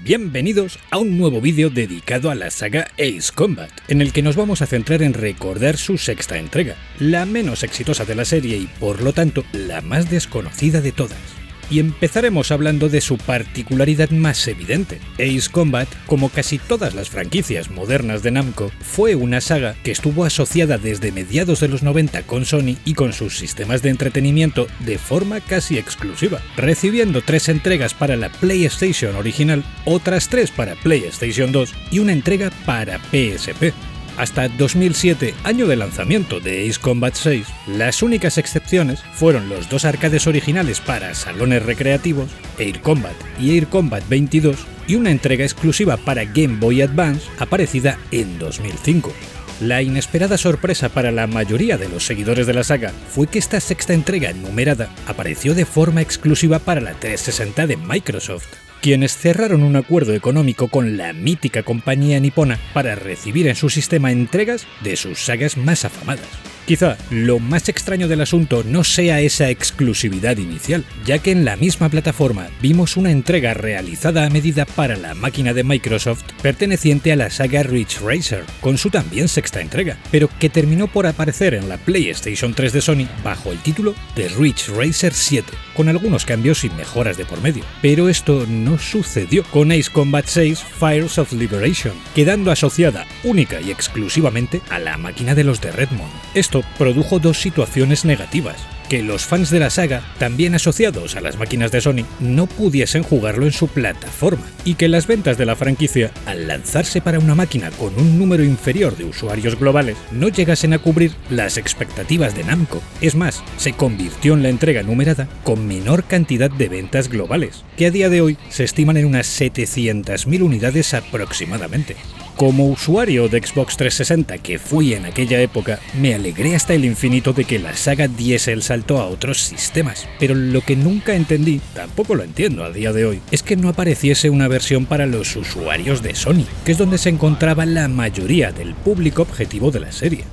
Bienvenidos a un nuevo vídeo dedicado a la saga Ace Combat, en el que nos vamos a centrar en recordar su sexta entrega, la menos exitosa de la serie y por lo tanto la más desconocida de todas. Y empezaremos hablando de su particularidad más evidente. Ace Combat, como casi todas las franquicias modernas de Namco, fue una saga que estuvo asociada desde mediados de los 90 con Sony y con sus sistemas de entretenimiento de forma casi exclusiva, recibiendo 3 entregas para la PlayStation original, otras 3 para PlayStation 2 y una entrega para PSP. Hasta 2007, año de lanzamiento de Ace Combat 6, las únicas excepciones fueron los 2 arcades originales para salones recreativos, Air Combat y Air Combat 22, y una entrega exclusiva para Game Boy Advance aparecida en 2005. La inesperada sorpresa para la mayoría de los seguidores de la saga fue que esta sexta entrega numerada apareció de forma exclusiva para la 360 de Microsoft, quienes cerraron un acuerdo económico con la mítica compañía nipona para recibir en su sistema entregas de sus sagas más afamadas. Quizá lo más extraño del asunto no sea esa exclusividad inicial, ya que en la misma plataforma vimos una entrega realizada a medida para la máquina de Microsoft perteneciente a la saga Ridge Racer, con su también sexta entrega, pero que terminó por aparecer en la PlayStation 3 de Sony bajo el título de Ridge Racer 7, con algunos cambios y mejoras de por medio. Pero esto no sucedió con Ace Combat 6 Fires of Liberation, quedando asociada única y exclusivamente a la máquina de los de Redmond. Esto produjo 2 situaciones negativas: que los fans de la saga, también asociados a las máquinas de Sony, no pudiesen jugarlo en su plataforma, y que las ventas de la franquicia, al lanzarse para una máquina con un número inferior de usuarios globales, no llegasen a cubrir las expectativas de Namco. Es más, se convirtió en la entrega numerada con menor cantidad de ventas globales, que a día de hoy se estiman en unas 700.000 unidades aproximadamente. Como usuario de Xbox 360 que fui en aquella época, me alegré hasta el infinito de que la saga diese el salto a otros sistemas, pero lo que nunca entendí, tampoco lo entiendo a día de hoy, es que no apareciese una versión para los usuarios de Sony, que es donde se encontraba la mayoría del público objetivo de la serie.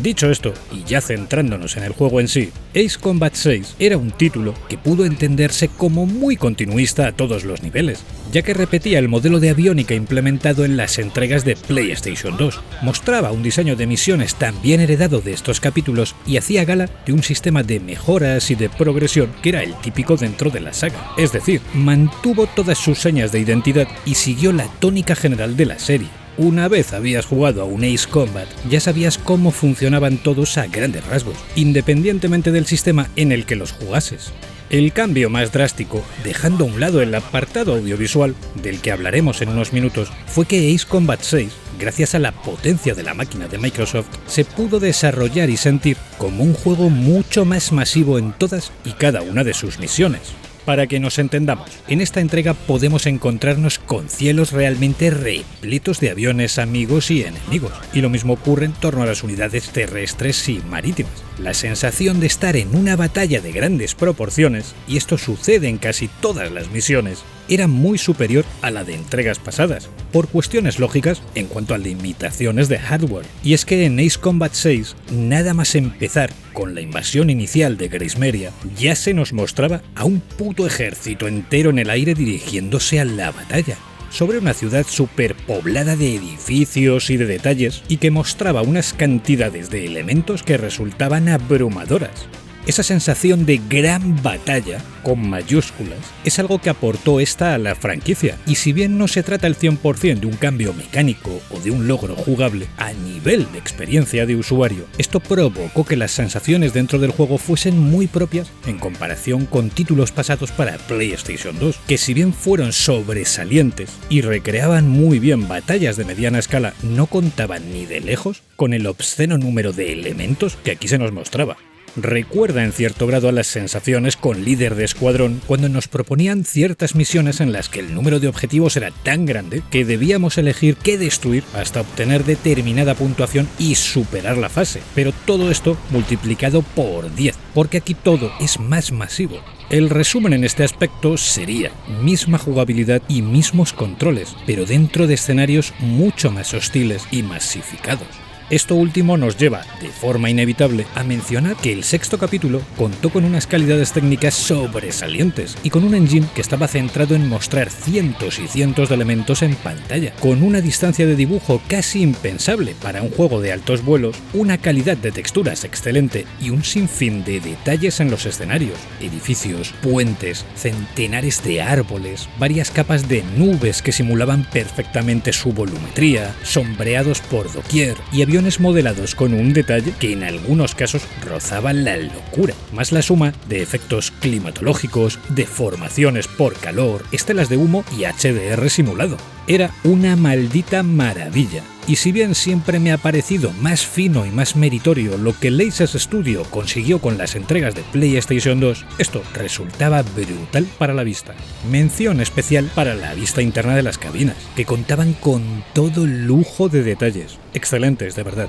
Dicho esto, y ya centrándonos en el juego en sí, Ace Combat 6 era un título que pudo entenderse como muy continuista a todos los niveles, ya que repetía el modelo de aviónica implementado en las entregas de PlayStation 2, mostraba un diseño de misiones también heredado de estos capítulos y hacía gala de un sistema de mejoras y de progresión que era el típico dentro de la saga, es decir, mantuvo todas sus señas de identidad y siguió la tónica general de la serie. Una vez habías jugado a un Ace Combat, ya sabías cómo funcionaban todos a grandes rasgos, independientemente del sistema en el que los jugases. El cambio más drástico, dejando a un lado el apartado audiovisual, del que hablaremos en unos minutos, fue que Ace Combat 6, gracias a la potencia de la máquina de Microsoft, se pudo desarrollar y sentir como un juego mucho más masivo en todas y cada una de sus misiones. Para que nos entendamos, en esta entrega podemos encontrarnos con cielos realmente repletos de aviones amigos y enemigos, y lo mismo ocurre en torno a las unidades terrestres y marítimas. La sensación de estar en una batalla de grandes proporciones, y esto sucede en casi todas las misiones, era muy superior a la de entregas pasadas, por cuestiones lógicas en cuanto a limitaciones de hardware. Y es que en Ace Combat 6, nada más empezar con la invasión inicial de Grismeria, ya se nos mostraba a un puto ejército entero en el aire dirigiéndose a la batalla, sobre una ciudad superpoblada de edificios y de detalles, y que mostraba unas cantidades de elementos que resultaban abrumadoras. Esa sensación de gran batalla, con mayúsculas, es algo que aportó esta a la franquicia, y si bien no se trata al 100% de un cambio mecánico o de un logro jugable, a nivel de experiencia de usuario, esto provocó que las sensaciones dentro del juego fuesen muy propias en comparación con títulos pasados para PlayStation 2, que si bien fueron sobresalientes y recreaban muy bien batallas de mediana escala, no contaban ni de lejos con el obsceno número de elementos que aquí se nos mostraba. Recuerda en cierto grado a las sensaciones con Líder de Escuadrón, cuando nos proponían ciertas misiones en las que el número de objetivos era tan grande que debíamos elegir qué destruir hasta obtener determinada puntuación y superar la fase, pero todo esto multiplicado por 10, porque aquí todo es más masivo. El resumen en este aspecto sería misma jugabilidad y mismos controles, pero dentro de escenarios mucho más hostiles y masificados. Esto último nos lleva, de forma inevitable, a mencionar que el sexto capítulo contó con unas calidades técnicas sobresalientes y con un engine que estaba centrado en mostrar cientos y cientos de elementos en pantalla, con una distancia de dibujo casi impensable para un juego de altos vuelos, una calidad de texturas excelente y un sinfín de detalles en los escenarios, edificios, puentes, centenares de árboles, varias capas de nubes que simulaban perfectamente su volumetría, sombreados por doquier y aviones modelados con un detalle que en algunos casos rozaba la locura, más la suma de efectos climatológicos, deformaciones por calor, estelas de humo y HDR simulado. Era una maldita maravilla. Y si bien siempre me ha parecido más fino y más meritorio lo que Laces Studio consiguió con las entregas de PlayStation 2, esto resultaba brutal para la vista. Mención especial para la vista interna de las cabinas, que contaban con todo lujo de detalles. Excelentes, de verdad.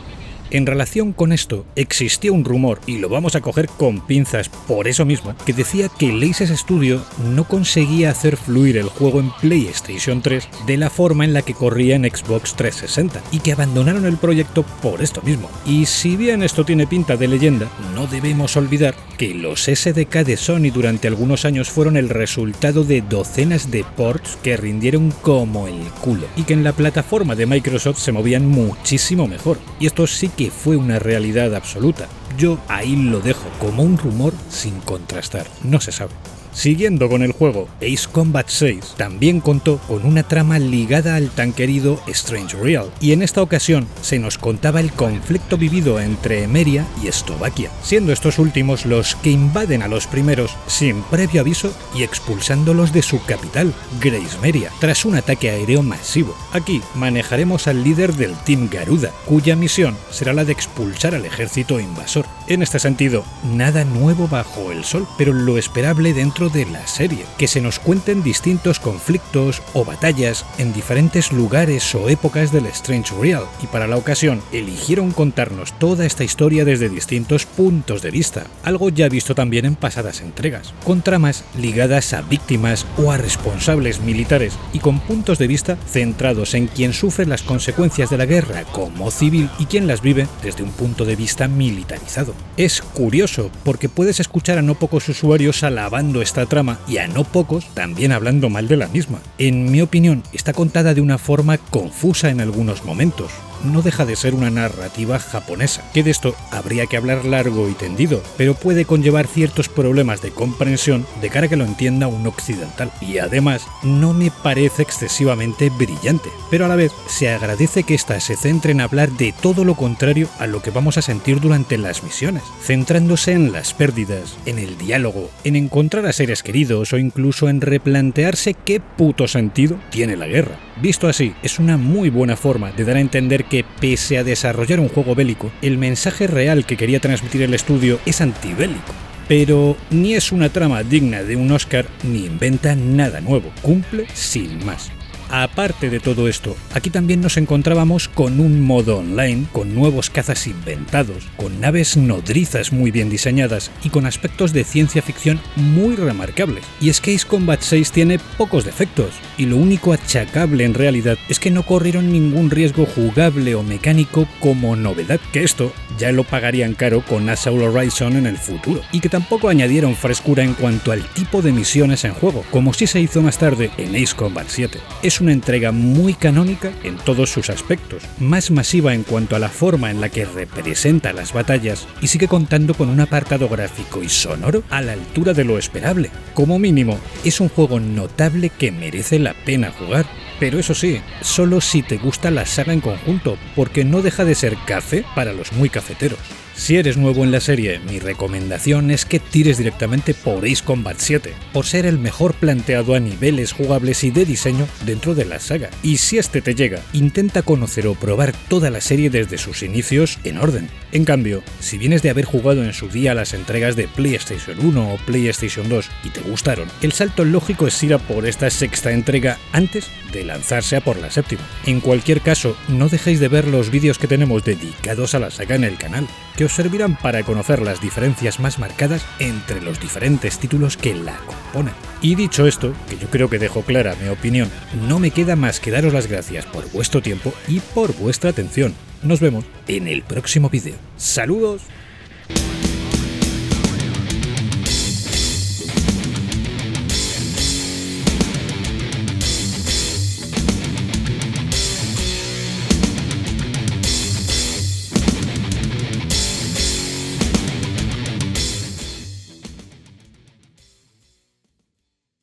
En relación con esto, existía un rumor, y lo vamos a coger con pinzas por eso mismo, que decía que Laces Studio no conseguía hacer fluir el juego en PlayStation 3 de la forma en la que corría en Xbox 360, y que abandonaron el proyecto por esto mismo. Y si bien esto tiene pinta de leyenda, no debemos olvidar que los SDK de Sony durante algunos años fueron el resultado de docenas de ports que rindieron como el culo, y que en la plataforma de Microsoft se movían muchísimo mejor. Y esto sí que fue una realidad absoluta. Yo ahí lo dejo como un rumor sin contrastar, no se sabe. Siguiendo con el juego, Ace Combat 6 también contó con una trama ligada al tan querido Strange Real, y en esta ocasión se nos contaba el conflicto vivido entre Emeria y Slovaquia, siendo estos últimos los que invaden a los primeros sin previo aviso y expulsándolos de su capital, Grace Meria, tras un ataque aéreo masivo. Aquí manejaremos al líder del Team Garuda, cuya misión será la de expulsar al ejército invasor. En este sentido, nada nuevo bajo el sol, pero lo esperable dentro de la serie, que se nos cuenten distintos conflictos o batallas en diferentes lugares o épocas del Strange Real, y para la ocasión eligieron contarnos toda esta historia desde distintos puntos de vista, algo ya visto también en pasadas entregas, con tramas ligadas a víctimas o a responsables militares y con puntos de vista centrados en quien sufre las consecuencias de la guerra como civil y quien las vive desde un punto de vista militarizado. Es curioso porque puedes escuchar a no pocos usuarios alabando esta trama y a no pocos también hablando mal de la misma. En mi opinión, está contada de una forma confusa en algunos momentos. No deja de ser una narrativa japonesa, que de esto habría que hablar largo y tendido, pero puede conllevar ciertos problemas de comprensión de cara a que lo entienda un occidental. Y además, no me parece excesivamente brillante, pero a la vez se agradece que ésta se centre en hablar de todo lo contrario a lo que vamos a sentir durante las misiones, centrándose en las pérdidas, en el diálogo, en encontrar a seres queridos o incluso en replantearse qué puto sentido tiene la guerra. Visto así, es una muy buena forma de dar a entender que, pese a desarrollar un juego bélico, el mensaje real que quería transmitir el estudio es antibélico. Pero ni es una trama digna de un Oscar ni inventa nada nuevo, cumple sin más. Aparte de todo esto, aquí también nos encontrábamos con un modo online, con nuevos cazas inventados, con naves nodrizas muy bien diseñadas y con aspectos de ciencia ficción muy remarcables. Y es que Ace Combat 6 tiene pocos defectos, y lo único achacable en realidad es que no corrieron ningún riesgo jugable o mecánico como novedad, que esto ya lo pagarían caro con Assault Horizon en el futuro, y que tampoco añadieron frescura en cuanto al tipo de misiones en juego, como sí se hizo más tarde en Ace Combat 7. Es una entrega muy canónica en todos sus aspectos, más masiva en cuanto a la forma en la que representa las batallas y sigue contando con un apartado gráfico y sonoro a la altura de lo esperable. Como mínimo, es un juego notable que merece la pena jugar. Pero eso sí, solo si te gusta la saga en conjunto, porque no deja de ser café para los muy cafeteros. Si eres nuevo en la serie, mi recomendación es que tires directamente por Ace Combat 7, por ser el mejor planteado a niveles jugables y de diseño dentro de la saga. Y si este te llega, intenta conocer o probar toda la serie desde sus inicios en orden. En cambio, si vienes de haber jugado en su día las entregas de PlayStation 1 o PlayStation 2 y te gustaron, el salto lógico es ir a por esta sexta entrega antes de lanzarse a por la séptima. En cualquier caso, no dejéis de ver los vídeos que tenemos dedicados a la saga en el canal. que os servirán para conocer las diferencias más marcadas entre los diferentes títulos que la componen. Y dicho esto, que yo creo que dejo clara mi opinión, no me queda más que daros las gracias por vuestro tiempo y por vuestra atención. Nos vemos en el próximo vídeo. ¡Saludos!